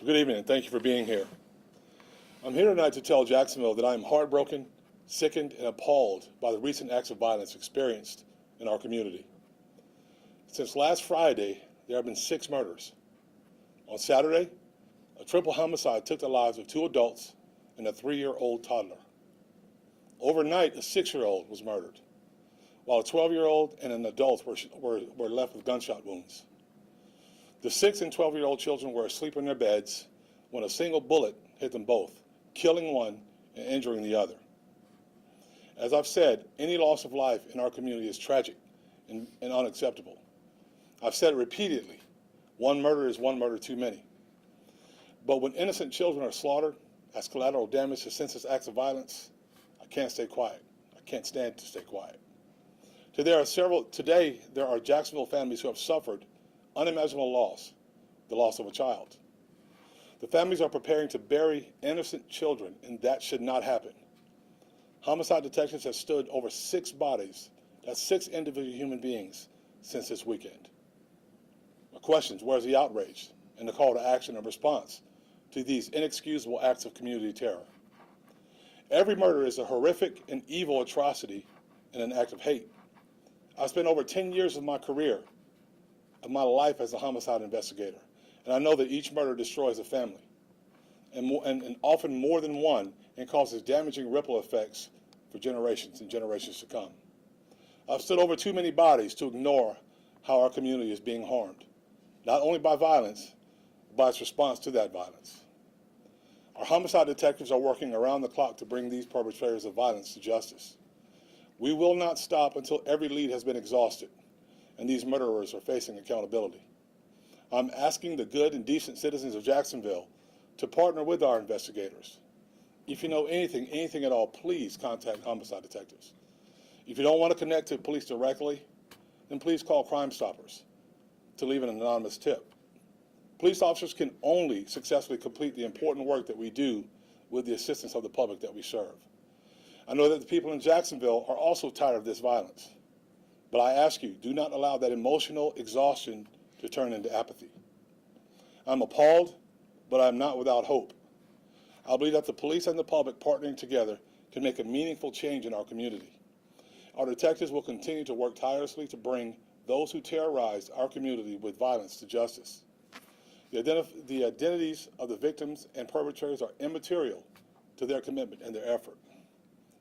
Good evening, and thank you for being here. I'm here tonight to tell Jacksonville that I am heartbroken, sickened, and appalled by the recent acts of violence experienced in our community. Since last Friday, there have been 6 murders. On Saturday, a triple homicide took the lives of 2 adults and a 3-year-old toddler. Overnight, a 6-year-old was murdered, while a 12-year-old and an adult were left with gunshot wounds. The 6 and 12-year-old children were asleep in their beds when a single bullet hit them both, killing one and injuring the other. As I've said, any loss of life in our community is tragic and unacceptable. I've said it repeatedly, one murder is one murder too many. But when innocent children are slaughtered as collateral damage to senseless acts of violence, I can't stay quiet. I can't stand to stay quiet. Today, there are Jacksonville families who have suffered unimaginable loss, the loss of a child. The families are preparing to bury innocent children, and that should not happen. Homicide detectives have stood over 6 bodies, that's 6 individual human beings, since this weekend. My question is, where's the outrage and the call to action and response to these inexcusable acts of community terror? Every murder is a horrific and evil atrocity and an act of hate. I've spent over 10 years of my career, of my life as a homicide investigator, and I know that each murder destroys a family, and often more than one, and causes damaging ripple effects for generations and generations to come. I've stood over too many bodies to ignore how our community is being harmed, not only by violence, but by its response to that violence. Our homicide detectives are working around the clock to bring these perpetrators of violence to justice. We will not stop until every lead has been exhausted and these murderers are facing accountability. I'm asking the good and decent citizens of Jacksonville to partner with our investigators. If you know anything at all, please contact homicide detectives. If you don't want to connect to police directly, then please call Crime Stoppers to leave an anonymous tip. Police officers can only successfully complete the important work that we do with the assistance of the public that we serve. I know that the people in Jacksonville are also tired of this violence, but I ask you, do not allow that emotional exhaustion to turn into apathy. I'm appalled, but I'm not without hope. I believe that the police and the public partnering together can make a meaningful change in our community. Our detectives will continue to work tirelessly to bring those who terrorize our community with violence to justice. The identities of the victims and perpetrators are immaterial to their commitment and their effort.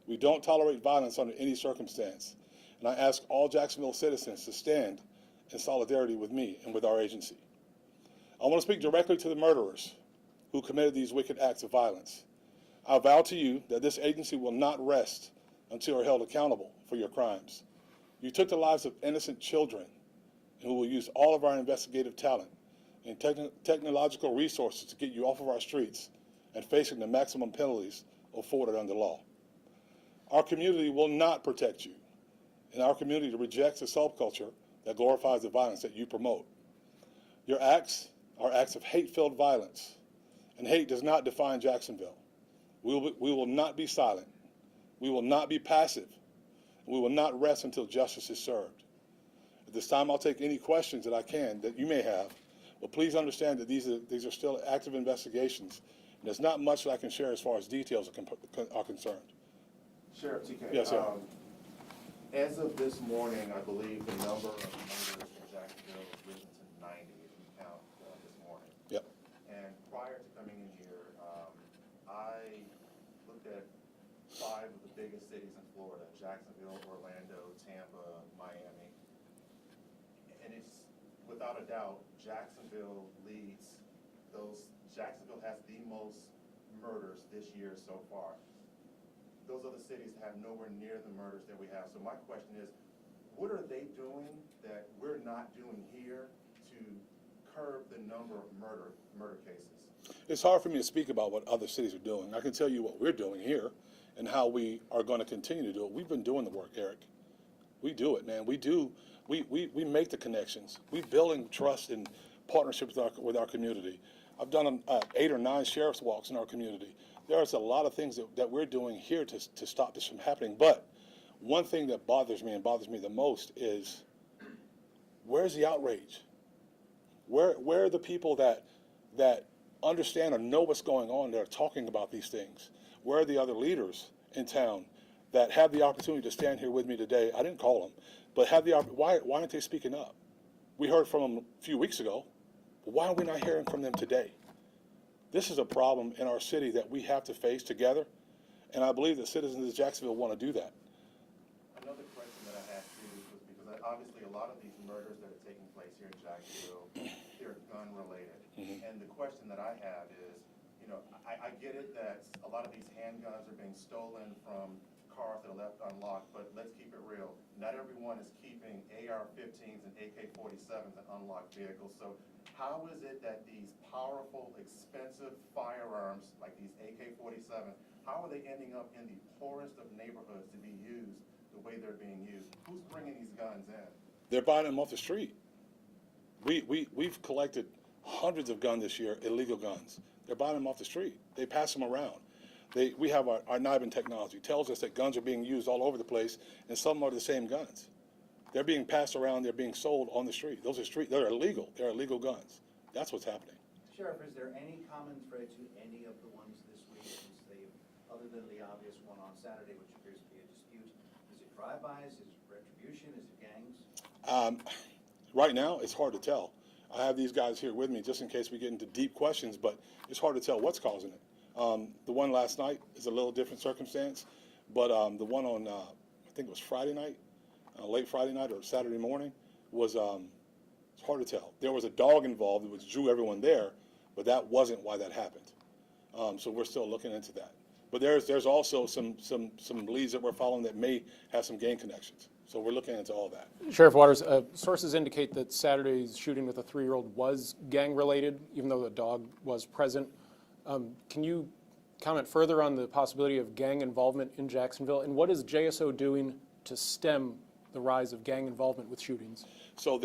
We don't tolerate violence under any circumstance, and I ask all Jacksonville citizens to stand in solidarity with me and with our agency. I want to speak directly to the murderers who committed these wicked acts of violence. I vow to you that this agency will not rest until you are held accountable for your crimes. You took the lives of innocent children, and we will use all of our investigative talent and technological resources to get you off of our streets and facing the maximum penalties afforded under law. Our community will not protect you, and our community rejects the subculture that glorifies the violence that you promote. Your acts are acts of hate-filled violence, and hate does not define Jacksonville. We will not be silent. We will not be passive. We will not rest until justice is served. At this time, I'll take any questions that I can that you may have, but please understand that these are still active investigations, and there's not much that I can share as far as details are concerned. Sheriff T.K. Yes, sir. As of this morning, I believe the number of murders in Jacksonville has risen to 90 if you count this morning. Yep. And prior to coming in here, I looked at 5 of the biggest cities in Florida: Jacksonville, Orlando, Tampa, Miami. And it's, without a doubt, Jacksonville leads those. Jacksonville has the most murders this year so far. Those other cities have nowhere near the murders that we have. So my question is, what are they doing that we're not doing here to curb the number of murder cases? It's hard for me to speak about what other cities are doing. I can tell you what we're doing here and how we are going to continue to do it. We've been doing the work, Eric. We do it, man. We make the connections. We're building trust and partnerships with our community. I've done 8 or 9 sheriff's walks in our community. There's a lot of things that we're doing here to stop this from happening. But one thing that bothers me the most is, where's the outrage? Where are the people that understand or know what's going on that are talking about these things? Where are the other leaders in town that have the opportunity to stand here with me today? I didn't call them, but have the why aren't they speaking up? We heard from them a few weeks ago, but why are we not hearing from them today? This is a problem in our city that we have to face together, and I believe that citizens of Jacksonville want to do that. Another question that I had too was because obviously a lot of these murders that are taking place here in Jacksonville, they're gun related. And the question that I have is, you know, I get it that a lot of these handguns are being stolen from cars that are left unlocked, but let's keep it real. Not everyone is keeping AR-15s and AK-47s in unlocked vehicles. So how is it that these powerful, expensive firearms, like these AK-47s, how are they ending up in the poorest of neighborhoods to be used the way they're being used? Who's bringing these guns in? They're buying them off the street. We've collected hundreds of guns this year, illegal guns. They're buying them off the street. They pass them around. We have our NIBIN technology. Tells us that guns are being used all over the place, and some are the same guns. They're being passed around. They're being sold on the street. They're illegal. They're illegal guns. That's what's happening. Sheriff, is there any common thread to any of the ones this week, since they, other than the obvious one on Saturday, which appears to be a dispute? Is it drive-bys? Is it retribution? Is it gangs? Right now, it's hard to tell. I have these guys here with me just in case we get into deep questions, but it's hard to tell what's causing it. The one last night is a little different circumstance, but the one on, I think it was Friday night, late Friday night or Saturday morning, was it's hard to tell. There was a dog involved which drew everyone there, but that wasn't why that happened. So we're still looking into that. But there's also some leads that we're following that may have some gang connections. So we're looking into all that. Sheriff Waters, sources indicate that Saturday's shooting with a 3-year-old was gang-related, even though the dog was present. Can you comment further on the possibility of gang involvement in Jacksonville, and what is JSO doing to stem the rise of gang involvement with shootings? So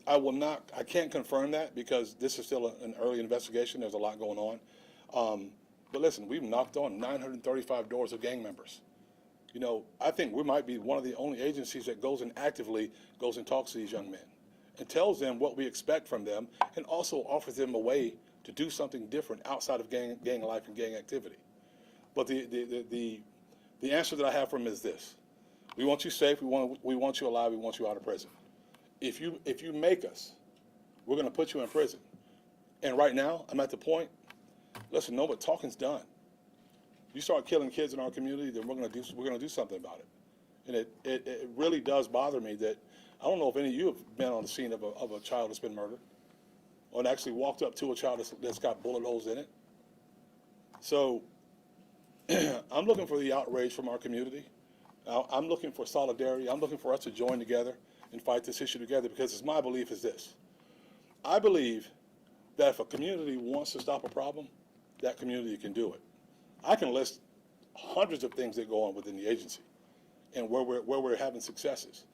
I can't confirm that because this is still an early investigation. There's a lot going on. But listen, we've knocked on 935 doors of gang members. You know, I think we might be one of the only agencies that goes and actively goes and talks to these young men and tells them what we expect from them and also offers them a way to do something different outside of gang life and gang activity. But the answer that I have for them is this: we want you safe, we want you alive, we want you out of prison. If you make us, we're going to put you in prison. And right now, I'm at the point. Listen, no, but talking's done. You start killing kids in our community, then we're going to do something about it. And it really does bother me that I don't know if any of you have been on the scene of a child that's been murdered, or actually walked up to a child that's got bullet holes in it. So I'm looking for the outrage from our community. I'm looking for solidarity. I'm looking for us to join together and fight this issue together, because it's my belief is this. I believe that if a community wants to stop a problem, that community can do it. I can list hundreds of things that go on within the agency and where we're having successes.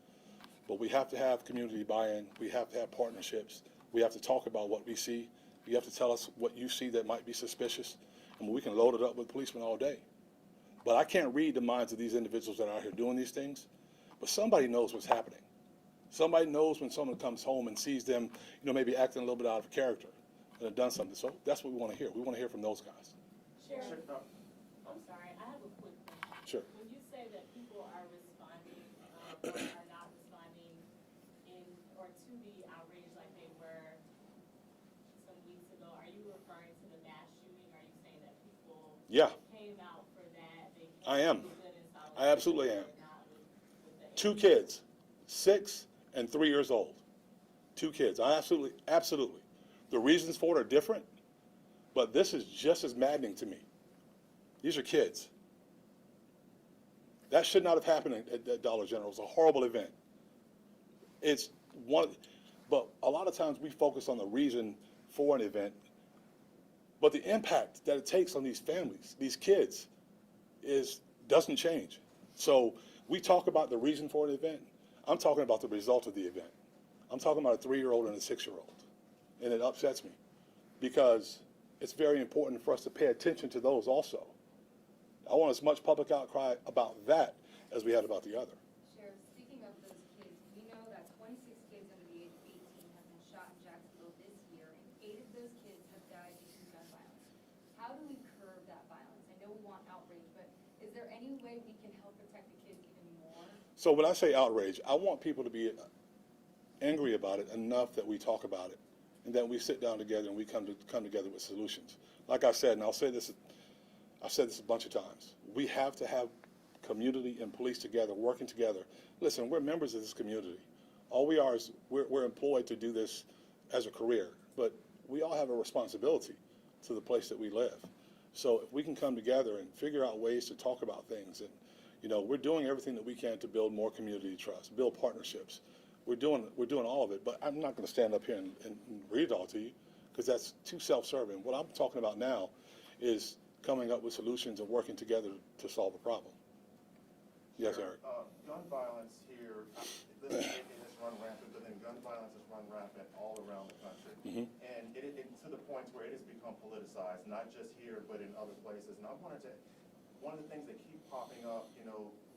But we have to have community buy-in. We have to have partnerships. We have to talk about what we see. You have to tell us what you see that might be suspicious, and we can load it up with policemen all day. But I can't read the minds of these individuals that are out here doing these things, but somebody knows what's happening. Somebody knows when someone comes home and sees them, maybe acting a little bit out of character and have done something. So that's what we want to hear. We want to hear from those guys. Sheriff, I'm sorry, I have a quick question. Sure. When you say that people are responding or are not responding or to the outrage like they were some weeks ago, are you referring to the mass shooting? Are you saying that people came out for that? I am. I absolutely am. With 2 kids, 6 and 3 years old. 2 kids. I absolutely. The reasons for it are different, but this is just as maddening to me. These are kids. That should not have happened at Dollar General. It was a horrible event. It's but a lot of times we focus on the reason for an event, but the impact that it takes on these families, these kids, doesn't change. So we talk about the reason for an event. I'm talking about the result of the event. I'm talking about a 3-year-old and a 6-year-old. And it upsets me because it's very important for us to pay attention to those also. I want as much public outcry about that as we had about the other. Sheriff, speaking of those kids, we know that 26 kids under the age of 18 have been shot in Jacksonville this year, and 8 of those kids have died So when I say outrage, I want people to be angry about it enough that we talk about it, and then we sit down together and we come together with solutions. Like I said, and I've said this a bunch of times, we have to have community and police together, working together. Listen, we're members of this community. All we are is we're employed to do this as a career, but we all have a responsibility to the place that we live. So if we can come together and figure out ways to talk about things, and we're doing everything that we can to build more community trust, build partnerships. We're doing all of it, but I'm not going to stand up here and read it all to you because that's too self-serving. What I'm talking about now is coming up with solutions and working together to solve a problem. Yes, Eric. Gun violence here, it has run rampant, but then gun violence has run rampant all around the country. Mm-hmm. And it to the point where it has become politicized, not just here, but in other places. And I wanted to, one of the things that keep popping up,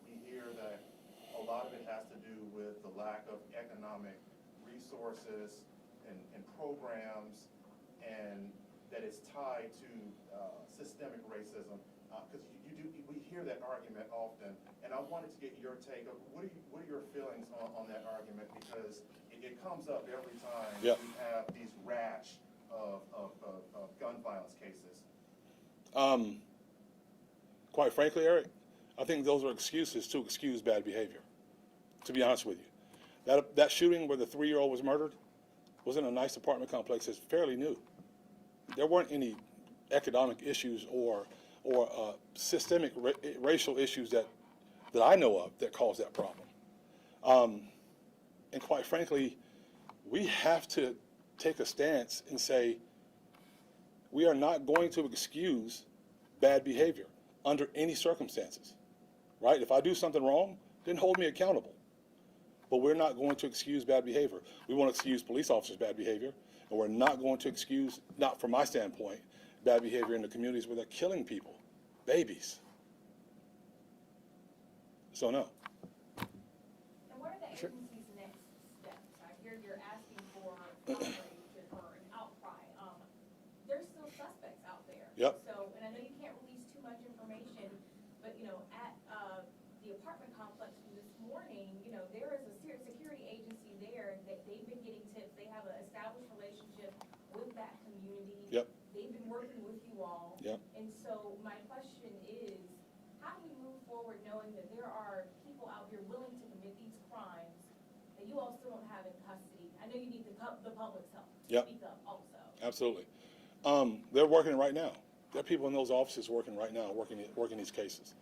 we hear that a lot of it has to do with the lack of economic resources and programs, and that it's tied to systemic racism. Because we hear that argument often, and I wanted to get your take of what are your feelings on that argument, because it comes up every time Yep. we have these rash of gun violence cases. Quite frankly, Eric, I think those are excuses to excuse bad behavior, to be honest with you. That shooting where the 3-year-old was murdered was in a nice apartment complex that's fairly new. There weren't any economic issues or systemic racial issues that I know of that caused that problem. And quite frankly, we have to take a stance and say we are not going to excuse bad behavior under any circumstances, right? If I do something wrong, then hold me accountable. But we're not going to excuse bad behavior. We won't excuse police officers' bad behavior, and we're not going to excuse, not from my standpoint, bad behavior in the communities where they're killing people, babies. So no. And what are the agency's next steps? I hear you're asking for outrage or an outcry. There's still suspects out there. Yep. So, and I know you can't release too much information, but, at the apartment complex from this morning, there is a security agency there that they've been getting tips. They have an established relationship with that community. Yep. They've been working with you all. Yep. And so my question is, how do we move forward knowing that there are people out here willing to commit these crimes that you all still don't have in custody? I know you need the public's help to Yep. speak up also. Absolutely. They're working right now. There are people in those offices working right now, working these cases.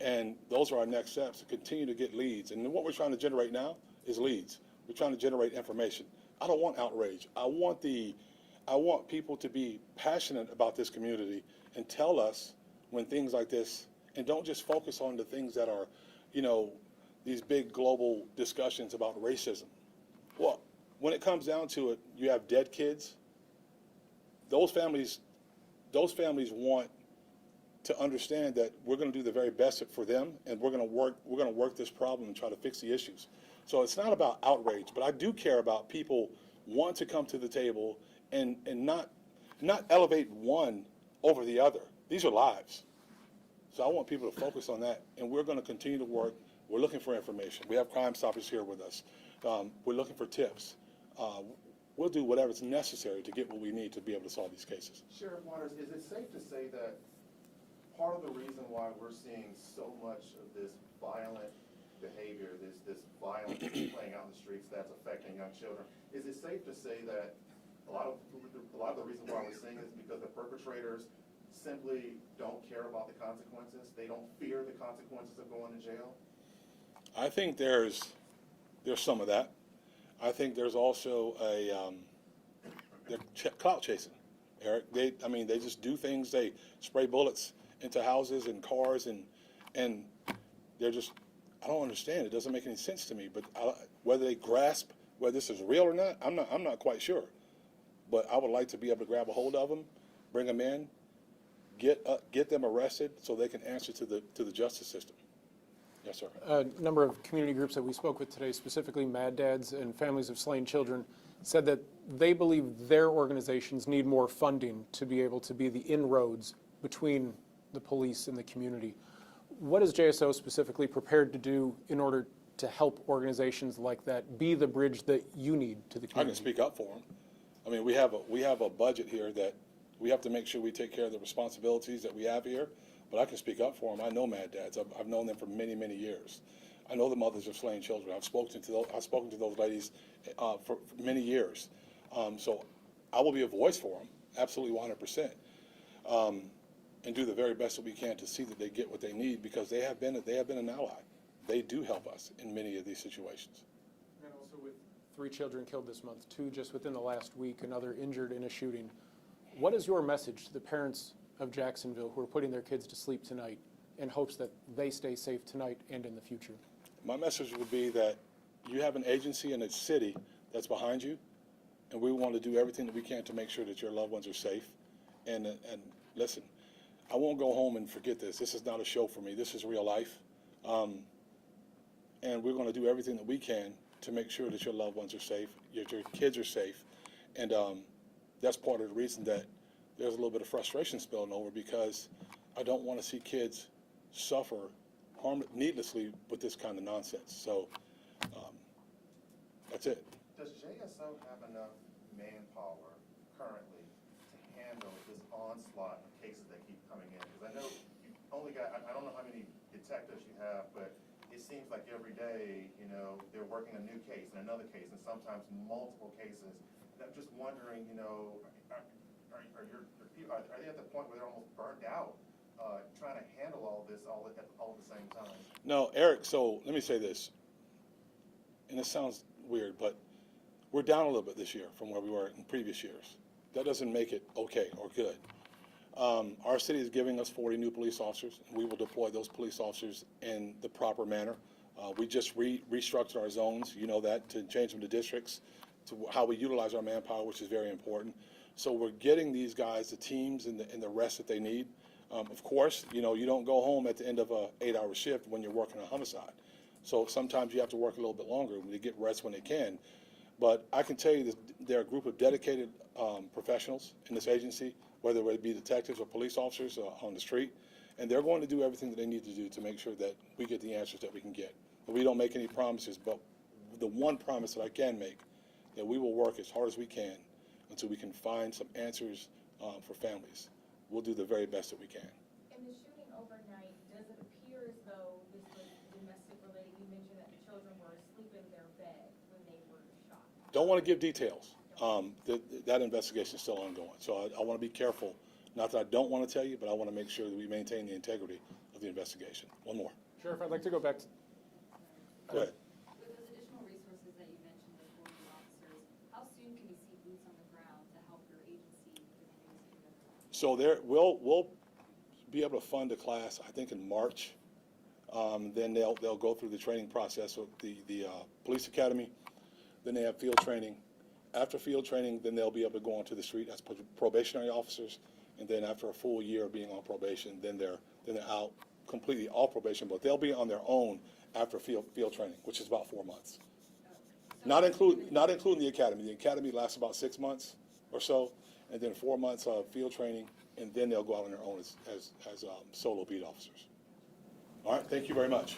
And those are our next steps, to continue to get leads. And what we're trying to generate now is leads. We're trying to generate information. I don't want outrage. I want people to be passionate about this community and tell us when things like this, and don't just focus on the things that are, these big global discussions about racism. Well, when it comes down to it, you have dead kids. Those families want to understand that we're going to do the very best for them, and we're going to work this problem and try to fix the issues. So it's not about outrage, but I do care about people want to come to the table and not elevate one over the other. These are lives. So I want people to focus on that, and we're going to continue to work. We're looking for information. We have Crime Stoppers here with us. We're looking for tips. We'll do whatever's necessary to get what we need to be able to solve these cases. Sheriff Waters, is it safe to say that part of the reason why we're seeing so much of this violent behavior, this violence playing out in the streets that's affecting young children, is it safe to say that a lot of the reason why we're seeing this is because the perpetrators simply don't care about the consequences? They don't fear the consequences of going to jail? I think there's some of that. I think there's also they're clout chasing, Eric. They just do things. They spray bullets into houses and cars, and they're just, I don't understand. It doesn't make any sense to me. But whether they grasp whether this is real or not, I'm not quite sure. But I would like to be able to grab a hold of them, bring them in, get them arrested so they can answer to the justice system. Yes, sir. A number of community groups that we spoke with today, specifically Mad Dads and families of slain children, said that they believe their organizations need more funding to be able to be the inroads between the police and the community. What is JSO specifically prepared to do in order to help organizations like that be the bridge that you need to the I can community? speak up for them. I mean, we have a budget here that we have to make sure we take care of the responsibilities that we have here, but I can speak up for them. I know Mad Dads. I've known them for many, many years. I know the mothers of slain children. I've spoken to those ladies for many years. So I will be a voice for them, absolutely 100%, and do the very best that we can to see that they get what they need, because they have been an ally. They do help us in many of these situations. And also with 3 children killed this month, 2 just within the last week, another injured in a shooting. What is your message to the parents of Jacksonville who are putting their kids to sleep tonight in hopes that they stay safe tonight and in the future? My message would be that you have an agency and a city that's behind you, and we want to do everything that we can to make sure that your loved ones are safe. And listen, I won't go home and forget this. This is not a show for me. This is real life. And we're going to do everything that we can to make sure that your loved ones are safe, your kids are safe. And that's part of the reason that there's a little bit of frustration spilling over, because I don't want to see kids suffer needlessly with this kind of nonsense. So that's it. Does JSO have enough manpower currently to handle this onslaught of cases that keep coming in? Because I know you only got, I don't know how many detectives you have, but it seems like every day, you know, they're working a new case and another case, and sometimes multiple cases. And I'm just wondering, you know, are they at the point where they're almost burnt out, trying to handle all this all at the same time? No, Eric, so let me say this, and it sounds weird, but we're down a little bit this year from where we were in previous years. That doesn't make it okay or good. Our city is giving us 40 new police officers, and we will deploy those police officers in the proper manner. We just restructured our zones, you know that, to change them to districts, to how we utilize our manpower, which is very important. So we're getting these guys the teams and the rest that they need. Of course, you know, you don't go home at the end of an 8-hour shift when you're working a homicide. So sometimes you have to work a little bit longer to get rest when they can. But I can tell you that there are a group of dedicated professionals in this agency, whether it be detectives or police officers on the street, and they're going to do everything that they need to do to make sure that we get the answers that we can get. We don't make any promises, but the one promise that I can make, that we will work as hard as we can until we can find some answers for families. We'll do the very best that we can. In the shooting overnight, does it appear as though this was domestic related? You mentioned that the children were asleep in their bed when they were shot. Don't want to give details. That investigation is still ongoing. So I want to be careful. Not that I don't want to tell you, but I want to make sure that we maintain the integrity of the investigation. One more. Sheriff, I'd like to go back to... Go ahead. With those additional resources that you mentioned, the 40 officers, how soon can we see boots on the ground to help your agency with the things? So we'll be able to fund a class, I think, in March. Then they'll go through the training process with the police academy. Then they have field training. After field training, then they'll be able to go onto the street as probationary officers. And then after a full year of being on probation, then they're out completely off probation, but they'll be on their own after field training, which is about 4 months. Not including the academy. The academy lasts about 6 months or so, and then 4 months of field training, and then they'll go out on their own as solo beat officers. All right, thank you very much.